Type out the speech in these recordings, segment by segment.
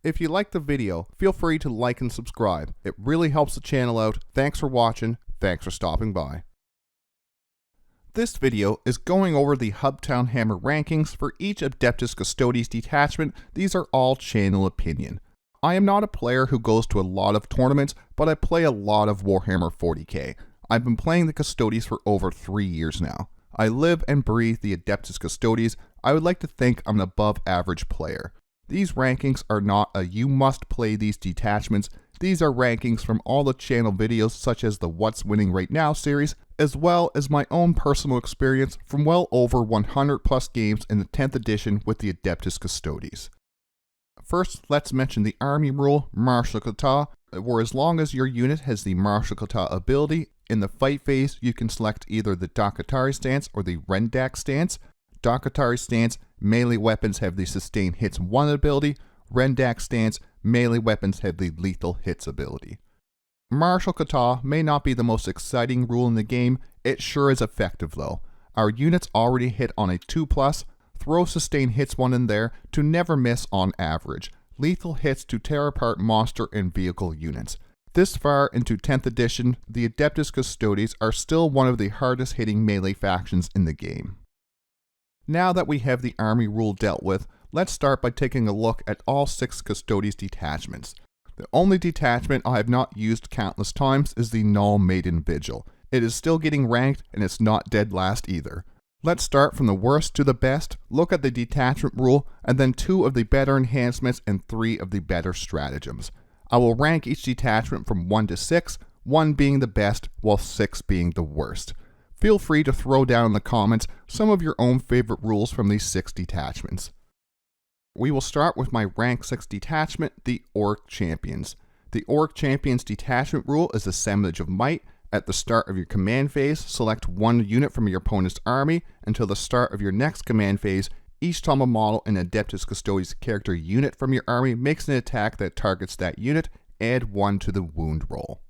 If you liked the video, feel free to like and subscribe. It really helps the channel out. Thanks for watching. Thanks for stopping by. This video is going over the Hubtown Hammer rankings for each Adeptus Custodes detachment. These are all channel opinion. I am not a player who goes to a lot of tournaments, but I play a lot of Warhammer 40K. I've been playing the Custodes for over 3 years now. I live and breathe the Adeptus Custodes. I would like to think I'm an above average player. These rankings are not a you must play these detachments. These are rankings from all the channel videos such as the What's Winning Right Now series, as well as my own personal experience from well over 100 plus games in the 10th edition with the Adeptus Custodes. First, let's mention the army rule, Martial Kata, where as long as your unit has the Martial Kata ability, in the fight phase you can select either the Dakatari stance or the Rendak stance. Dakatari stance, melee weapons have the Sustain Hits 1 ability. Rendak stance, melee weapons have the Lethal Hits ability. Martial Kata may not be the most exciting rule in the game, it sure is effective though. Our units already hit on a 2+, throw Sustain Hits 1 in there to never miss on average. Lethal hits to tear apart monster and vehicle units. This far into 10th edition, the Adeptus Custodes are still one of the hardest hitting melee factions in the game. Now that we have the army rule dealt with, let's start by taking a look at all 6 Custodes detachments. The only detachment I have not used countless times is the Null Maiden Vigil. It is still getting ranked and it's not dead last either. Let's start from the worst to the best, look at the detachment rule, and then 2 of the better enhancements and 3 of the better stratagems. I will rank each detachment from 1 to 6, 1 being the best while 6 being the worst. Feel free to throw down in the comments some of your own favorite rules from these 6 detachments. We will start with my rank 6 detachment, the Auric Champions. The Auric Champions detachment rule is assemblage of might. At the start of your command phase, select 1 unit from your opponent's army until the start of your next command phase. Each time a model in Adeptus Custodes character unit from your army makes an attack that targets that unit, add 1 to the wound roll.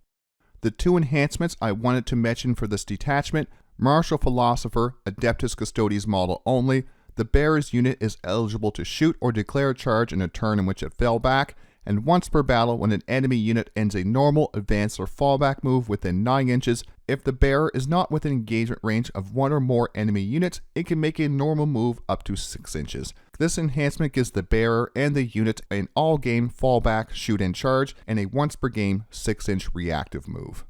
The 2 enhancements I wanted to mention for this detachment, Martial Philosopher, Adeptus Custodes model only. The bearer's unit is eligible to shoot or declare a charge in a turn in which it fell back, and once per battle when an enemy unit ends a normal, advance, or fallback move within 9 inches, if the bearer is not within engagement range of 1 or more enemy units, it can make a normal move up to 6 inches. This enhancement gives the bearer and the unit an all-game fallback, shoot, and charge, and a once per game 6-inch reactive move.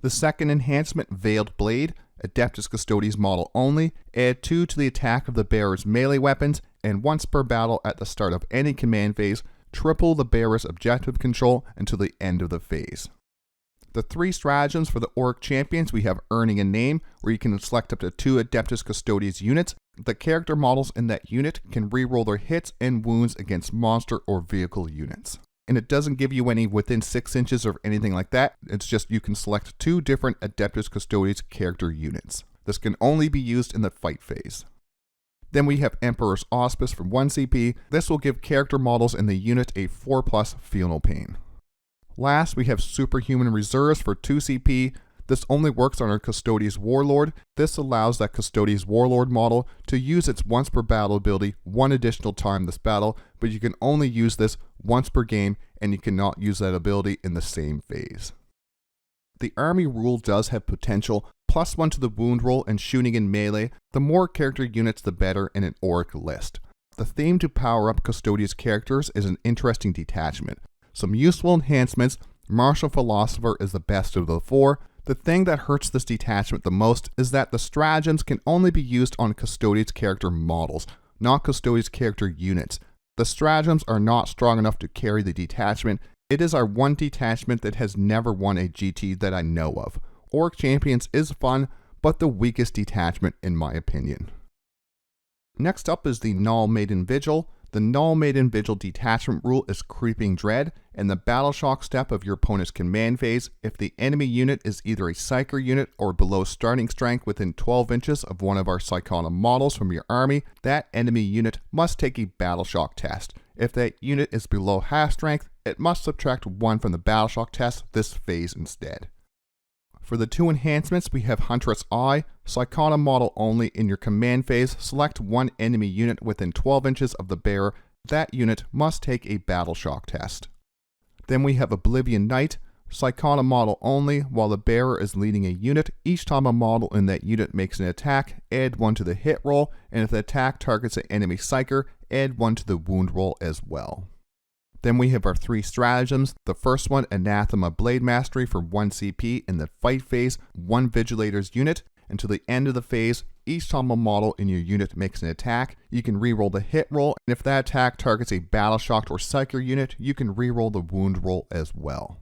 The second enhancement, Veiled Blade, Adeptus Custodes model only, add 2 to the attack of the bearer's melee weapons, and once per battle at the start of any command phase, triple the bearer's objective control until the end of the phase. The 3 stratagems for the Auric Champions, we have Earning a Name, where you can select up to 2 Adeptus Custodes units. The character models in that unit can reroll their hits and wounds against monster or vehicle units. And it doesn't give you any within 6 inches or anything like that, it's just you can select 2 different Adeptus Custodes character units. This can only be used in the fight phase. Then we have Emperor's Auspice for 1 CP. This will give character models in the unit a 4+ Feel No Pain. Last, we have Superhuman Reserves for 2 CP. This only works on our Custodes Warlord. This allows that Custodes Warlord model to use its once per battle ability 1 additional time this battle, but you can only use this once per game and you cannot use that ability in the same phase. The army rule does have potential, +1 to the wound roll and shooting in melee. The more character units the better in an Auric list. The theme to power up Custodes characters is an interesting detachment. Some useful enhancements, Martial Philosopher is the best of the 4. The thing that hurts this detachment the most is that the stratagems can only be used on Custodes character models, not Custodes character units. The stratagems are not strong enough to carry the detachment. It is our one detachment that has never won a GT that I know of. Auric Champions is fun, but the weakest detachment in my opinion. Next up is the Null Maiden Vigil. The Null Maiden Vigil detachment rule is Creeping Dread. In the Battle Shock step of your opponent's command phase, if the enemy unit is either a Psyker unit or below starting strength within 12 inches of one of our Psychona models from your army, that enemy unit must take a Battle Shock test. If that unit is below half strength, it must subtract 1 from the Battle Shock test this phase instead. For the 2 enhancements, we have Huntress Eye, Psychona model only. In your command phase, select 1 enemy unit within 12 inches of the bearer that unit must take a Battle Shock test. Then we have Oblivion Knight, Psychona model only. While the bearer is leading a unit, each time a model in that unit makes an attack, add 1 to the hit roll, and if the attack targets an enemy psyker, add 1 to the wound roll as well. Then we have our 3 stratagems. The first one, Anathema Blade Mastery for 1 CP in the fight phase, 1 Vigilator's unit. Until the end of the phase, each time a model in your unit makes an attack, you can reroll the hit roll, and if that attack targets a Battle Shocked or Psyker unit, you can reroll the wound roll as well.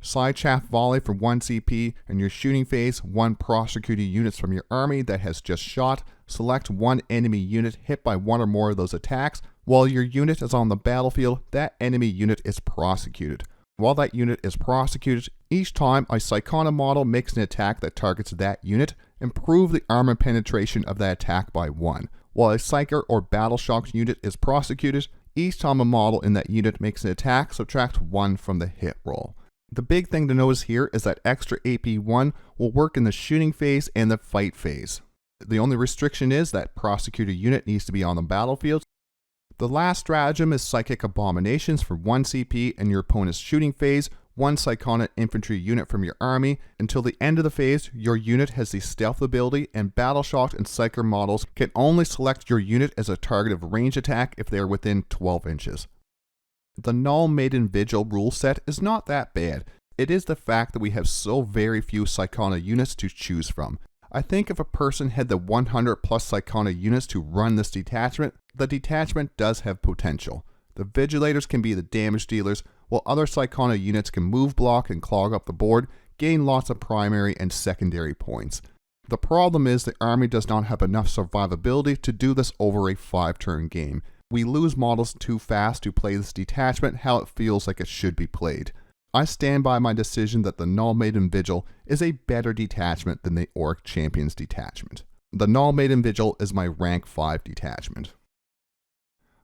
Sideshaft Volley for 1 CP. In your shooting phase, 1 prosecuted units from your army that has just shot. Select 1 enemy unit hit by 1 or more of those attacks. While your unit is on the battlefield, that enemy unit is prosecuted. While that unit is prosecuted, each time a Psychona model makes an attack that targets that unit, improve the armor penetration of that attack by 1. While a Psyker or Battle Shocked unit is prosecuted, each time a model in that unit makes an attack, subtract 1 from the hit roll. The big thing to notice here is that extra AP1 will work in the shooting phase and the fight phase. The only restriction is that prosecutor unit needs to be on the battlefield. The last stratagem is Psychic Abominations for 1 CP in your opponent's shooting phase, 1 Psychona infantry unit from your army. Until the end of the phase, your unit has the stealth ability, and Battle Shocked and Psyker models can only select your unit as a target of range attack if they are within 12 inches. The Null, Maiden, Vigil rule set is not that bad. It is the fact that we have so very few Psychona units to choose from. I think if a person had the 100 plus Psychona units to run this detachment, the detachment does have potential. The Vigilators can be the damage dealers, while other Psychona units can move block and clog up the board, gain lots of primary and secondary points. The problem is the army does not have enough survivability to do this over a 5-turn game. We lose models too fast to play this detachment how it feels like it should be played. I stand by my decision that the Null, Maiden, Vigil is a better detachment than the Auric Champions detachment. The Null, Maiden, Vigil is my rank 5 detachment.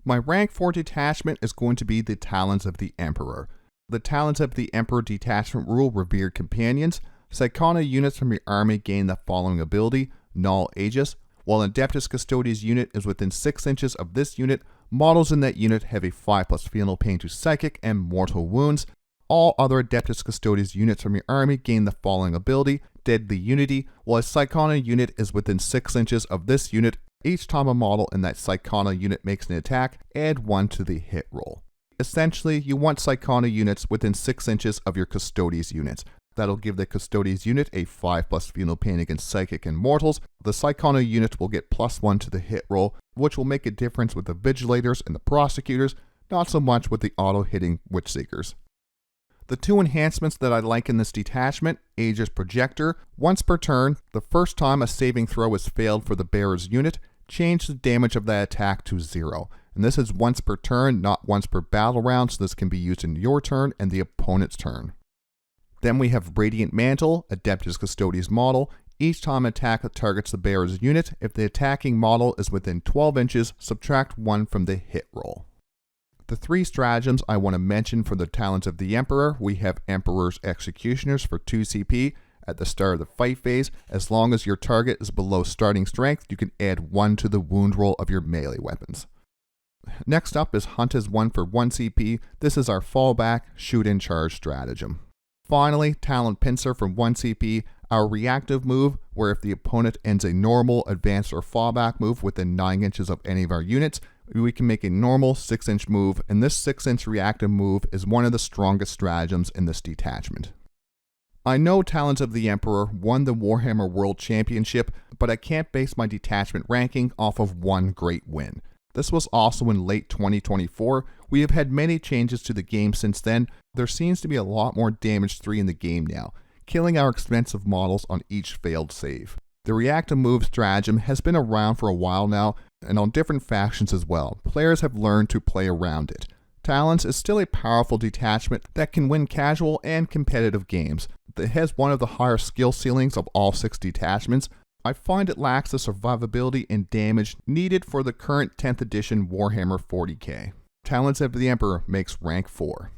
My rank 4 detachment is going to be the Talons of the Emperor. The Talons of the Emperor Detachment Rule Revered Companions. Psychona units from your army gain the following ability: Null Aegis. While Adeptus Custodes unit is within 6 inches of this unit, models in that unit have a 5+ Fatal Pain to Psychic and Mortal Wounds. All other Adeptus Custodes units from your army gain the following ability: Deadly Unity. While a Psychona unit is within 6 inches of this unit, each time a model in that Psychona unit makes an attack, add 1 to the hit roll. Essentially, you want Psychona units within 6 inches of your Custodes units. That'll give the Custodes unit a 5+ Fatal Pain against Psychic and Mortals. The Psychona unit will get +1 to the hit roll, which will make a difference with the Vigilators and the Prosecutors, not so much with the auto-hitting Witchseekers. The 2 enhancements that I like in this detachment: Aegis Projector. Once per turn, the first time a saving throw is failed for the bearer's unit, change the damage of that attack to 0. And this is once per turn, not once per battle round, so this can be used in your turn and the opponent's turn. Then we have Radiant Mantle, Adeptus Custodes model. Each time an attack targets the bearer's unit, if the attacking model is within 12 inches, subtract 1 from the hit roll. The 3 stratagems I want to mention for the Talons of the Emperor: we have Emperor's Executioners for 2 CP. At the start of the fight phase, as long as your target is below starting strength, you can add 1 to the wound roll of your melee weapons. Next up is Hunt as 1 for 1 CP. This is our fallback, shoot and charge stratagem. Finally, Talon Pincer for 1 CP, our reactive move, where if the opponent ends a normal, advanced, or fallback move within 9 inches of any of our units, we can make a normal 6-inch move, and this 6-inch reactive move is one of the strongest stratagems in this detachment. I know Talons of the Emperor won the Warhammer World Championship, but I can't base my detachment ranking off of one great win. This was also in late 2024. We have had many changes to the game since then. There seems to be a lot more damage 3 in the game now, killing our expensive models on each failed save. The reactive move stratagem has been around for a while now, and on different factions as well. Players have learned to play around it. Talons is still a powerful detachment that can win casual and competitive games. It has one of the higher skill ceilings of all 6 detachments. I find it lacks the survivability and damage needed for the current 10th edition Warhammer 40K. Talons of the Emperor makes rank 4.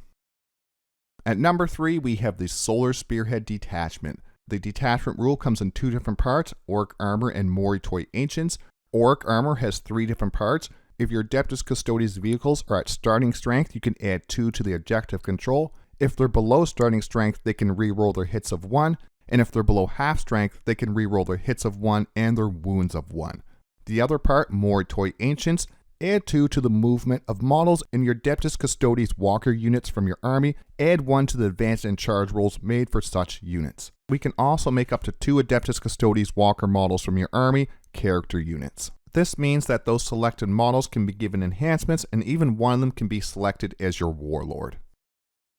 At number 3, we have the Solar Spearhead detachment. The detachment rule comes in 2 different parts: Auric Armor and Moritoi Ancients. Auric Armor has 3 different parts: If your Adeptus Custodes vehicles are at starting strength, you can add 2 to the objective control. If they're below starting strength, they can reroll their hits of 1, and if they're below half strength, they can reroll their hits of 1 and their wounds of 1. The other part, more toy ancients, add 2 to the movement of models in your Adeptus Custodes walker units from your army, add 1 to the advanced and charge rolls made for such units. We can also make up to 2 Adeptus Custodes walker models from your army, character units. This means that those selected models can be given enhancements, and even one of them can be selected as your warlord.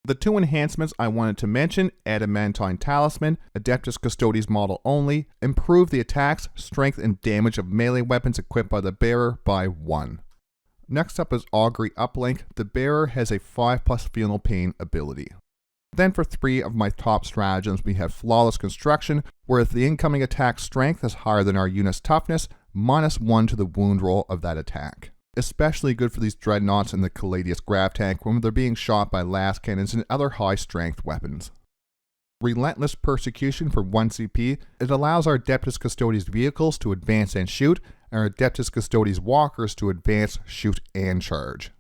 The 2 enhancements I wanted to mention, Adamantine Talisman, Adeptus Custodes model only, improve the attacks, strength, and damage of melee weapons equipped by the bearer by 1. Next up is Augury Uplink. The bearer has a 5+ Final Pain ability. Then for 3 of my top stratagems, we have Flawless Construction, where if the incoming attack strength is higher than our unit's toughness, -1 to the wound roll of that attack. Especially good for these dreadnoughts in the Caladius Grav Tank when they're being shot by las cannons and other high-strength weapons. Relentless Persecution for 1 CP. It allows our Adeptus Custodes vehicles to advance and shoot, and our Adeptus Custodes walkers to advance, shoot, and charge.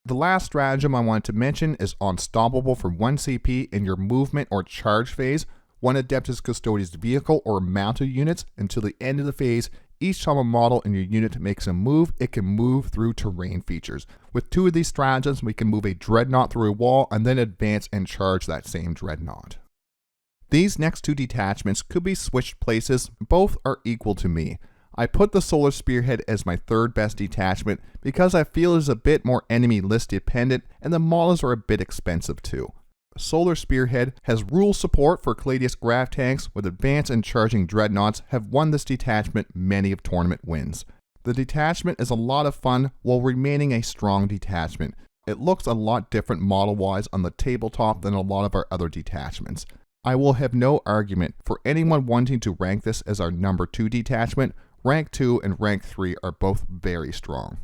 The last stratagem I wanted to mention is Unstoppable for 1 CP in your movement or charge phase. 1 Adeptus Custodes vehicle or mounted units until the end of the phase. Each time a model in your unit makes a move, it can move through terrain features. With 2 of these stratagems, we can move a dreadnought through a wall and then advance and charge that same dreadnought. These next 2 detachments could be switched places, both are equal to me. I put the Solar Spearhead as my 3rd best detachment because I feel it is a bit more enemy list dependent and the models are a bit expensive too. Solar Spearhead has rule support for Caladius Grav Tanks with advanced and charging dreadnoughts have won this detachment many of tournament wins. The detachment is a lot of fun while remaining a strong detachment. It looks a lot different model-wise on the tabletop than a lot of our other detachments. I will have no argument for anyone wanting to rank this as our number 2 detachment. Rank 2 and Rank 3 are both very strong.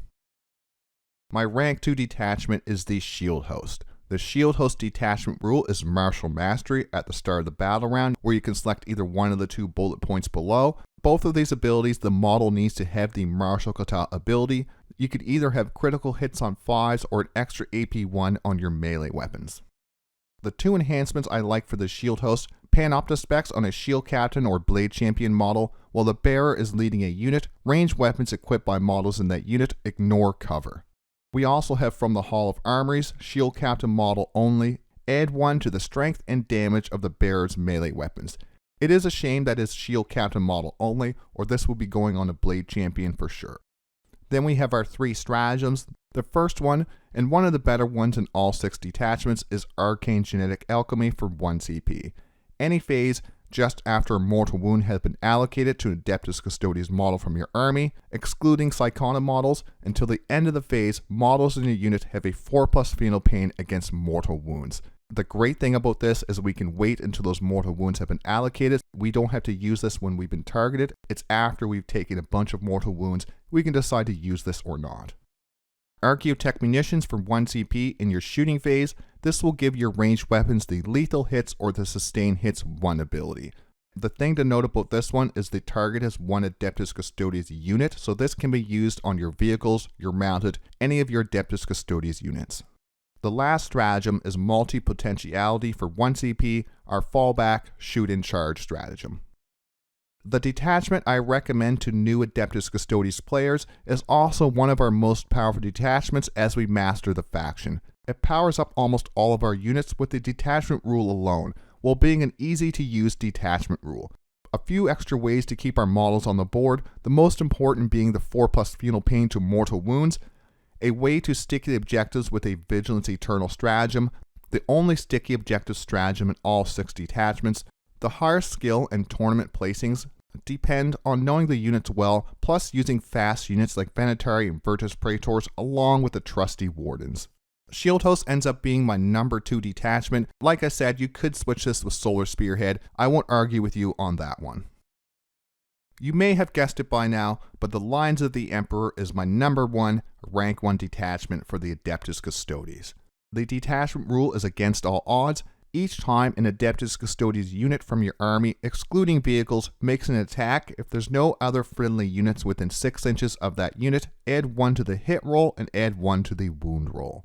My Rank 2 detachment is the Shield Host. The Shield Host detachment rule is Martial Mastery at the start of the battle round, where you can select either one of the 2 bullet points below. Both of these abilities, the model needs to have the Martial Kata ability. You could either have critical hits on 5s or an extra AP1 on your melee weapons. The 2 enhancements I like for the Shield Host, Panopta specs on a Shield Captain or Blade Champion model, while the bearer is leading a unit, ranged weapons equipped by models in that unit ignore cover. We also have from the Hall of Armories, Shield Captain model only, add 1 to the strength and damage of the bearer's melee weapons. It is a shame that it's Shield Captain model only, or this will be going on a Blade Champion for sure. Then we have our 3 stratagems. The first one, and one of the better ones in all 6 detachments, is Arcane Genetic Alchemy for 1 CP. Any phase, just after a mortal wound has been allocated to an Adeptus Custodes model from your army, excluding Psychona models, until the end of the phase, models in your unit have a 4+ Final Pain against mortal wounds. The great thing about this is we can wait until those mortal wounds have been allocated. We don't have to use this when we've been targeted. It's after we've taken a bunch of mortal wounds, we can decide to use this or not. Archaeotech Munitions for 1 CP in your shooting phase. This will give your ranged weapons the lethal hits or the sustain hits 1 ability. The thing to note about this one is the target is 1 Adeptus Custodes unit, so this can be used on your vehicles, your mounted, any of your Adeptus Custodes units. The last stratagem is Multi-Potentiality for 1 CP, our fallback shoot and charge stratagem. The detachment I recommend to new Adeptus Custodes players is also one of our most powerful detachments as we master the faction. It powers up almost all of our units with the Detachment Rule alone, while being an easy to use detachment rule. A few extra ways to keep our models on the board, the most important being the 4+ Final Pain to mortal wounds, a way to sticky objectives with a Vigilance Eternal stratagem, the only sticky objective stratagem in all 6 detachments. The higher skill and tournament placings depend on knowing the units well, plus using fast units like Venatari and Virtus Praetors along with the trusty Wardens. Shield Host ends up being my number 2 detachment. Like I said, you could switch this with Solar Spearhead. I won't argue with you on that one. You may have guessed it by now, but the Lines of the Emperor is my number 1 rank 1 detachment for the Adeptus Custodes. The detachment rule is against all odds. Each time an Adeptus Custodes unit from your army, excluding vehicles, makes an attack, if there's no other friendly units within 6 inches of that unit, add 1 to the hit roll and add 1 to the wound roll.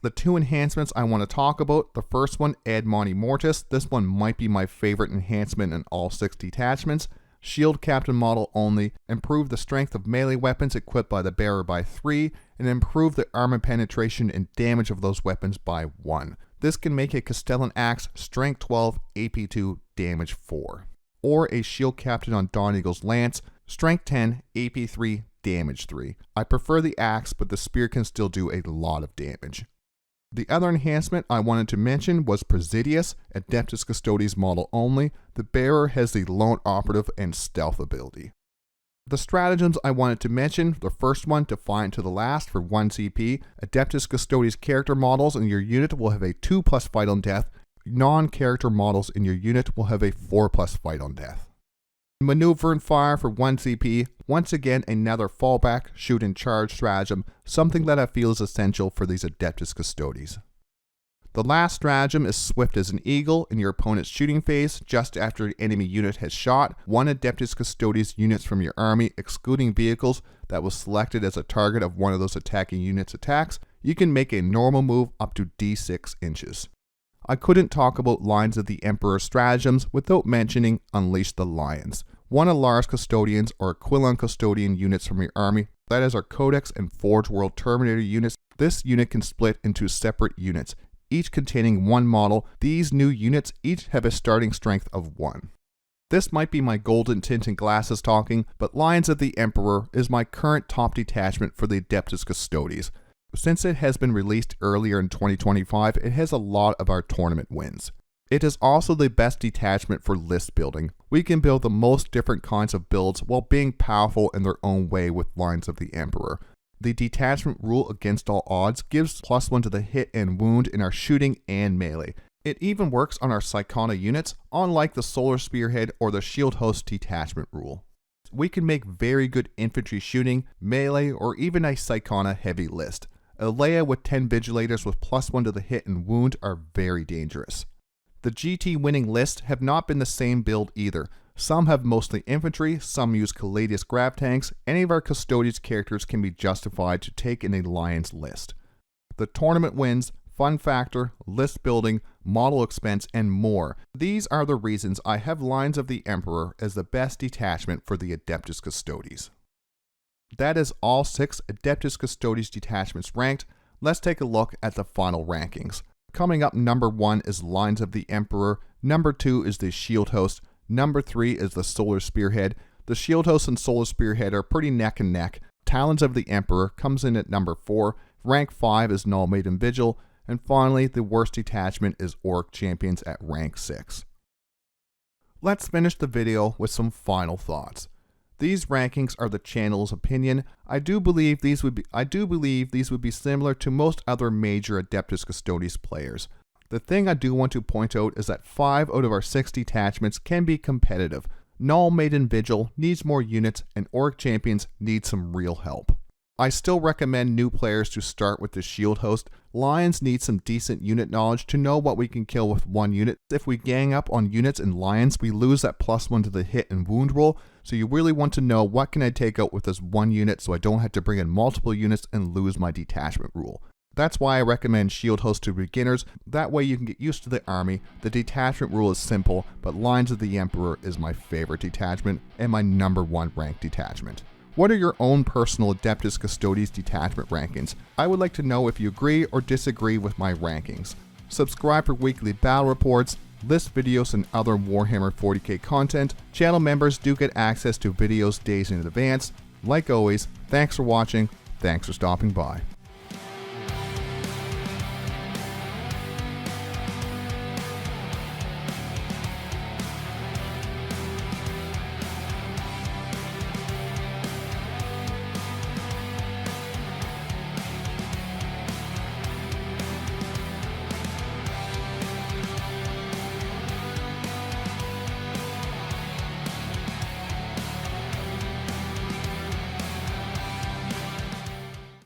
The 2 enhancements I want to talk about, the first one, Ad Monte Mortis. This one might be my favorite enhancement in all 6 detachments. Shield Captain model only, improve the strength of melee weapons equipped by the bearer by 3, and improve the armor penetration and damage of those weapons by 1. This can make a Castellan Axe strength 12, AP 2, damage 4. Or a Shield Captain on Dawn Eagle's Lance, strength 10, AP 3, damage 3. I prefer the axe, but the spear can still do a lot of damage. The other enhancement I wanted to mention was Presidius, Adeptus Custodes model only. The bearer has the lone operative and stealth ability. The stratagems I wanted to mention, the first one, Defiant to the Last for 1 CP. Adeptus Custodes character models in your unit will have a 2+ fight on death. Non-character models in your unit will have a 4+ fight on death. Maneuver and Fire for 1 CP. Once again, another fallback, shoot and charge stratagem, something that I feel is essential for these Adeptus Custodes. The last stratagem is Swift as an Eagle. In your opponent's shooting phase, just after an enemy unit has shot, 1 Adeptus Custodes units from your army, excluding vehicles, that was selected as a target of one of those attacking units' attacks, you can make a normal move up to D6 inches. I couldn't talk about Lines of the Emperor stratagems without mentioning Unleash the Lions. 1 Alaris Custodians or Aquilon Custodian units from your army, that is our Codex and Forge World Terminator units. This unit can split into separate units, each containing 1 model. These new units each have a starting strength of 1. This might be my golden tint and glasses talking, but Lions of the Emperor is my current top detachment for the Adeptus Custodes. Since it has been released earlier in 2025, it has a lot of our tournament wins. It is also the best detachment for list building. We can build the most different kinds of builds while being powerful in their own way with Lines of the Emperor. The Detachment Rule against all odds gives +1 to the hit and wound in our shooting and melee. It even works on our Psychona units, unlike the Solar Spearhead or the Shield Host Detachment Rule. We can make very good infantry shooting, melee, or even a Psychona heavy list. Alea with 10 Vigilators with +1 to the hit and wound are very dangerous. The GT winning lists have not been the same build either. Some have mostly infantry, some use Caladius grab tanks. Any of our Custodes characters can be justified to take in a Lions list. The tournament wins, fun factor, list building, model expense, and more. These are the reasons I have Lines of the Emperor as the best detachment for the Adeptus Custodes. That is all 6 Adeptus Custodes detachments ranked. Let's take a look at the final rankings. Coming up, number 1 is Lines of the Emperor, number 2 is the Shield Host, number 3 is the Solar Spearhead. The Shield Host and Solar Spearhead are pretty neck and neck. Talons of the Emperor comes in at number 4, rank 5 is Null, Maiden, Vigil, and finally the worst detachment is Auric Champions at rank 6. Let's finish the video with some final thoughts. These rankings are the channel's opinion. I do believe these would be similar to most other major Adeptus Custodes players. The thing I do want to point out is that 5 out of our 6 detachments can be competitive. Null, Maiden, Vigil needs more units, and Auric Champions needs some real help. I still recommend new players to start with the Shield Host. Lions need some decent unit knowledge to know what we can kill with 1 unit. If we gang up on units in Lions, we lose that +1 to the hit and wound roll, so you really want to know what can I take out with this 1 unit so I don't have to bring in multiple units and lose my detachment rule. That's why I recommend Shield Host to beginners. That way you can get used to the army. The detachment rule is simple, but Lines of the Emperor is my favorite detachment and my number 1 ranked detachment. What are your own personal Adeptus Custodes detachment rankings? I would like to know if you agree or disagree with my rankings. Subscribe for weekly battle reports, list videos, and other Warhammer 40K content. Channel members do get access to videos days in advance. Like always, thanks for watching, thanks for stopping by.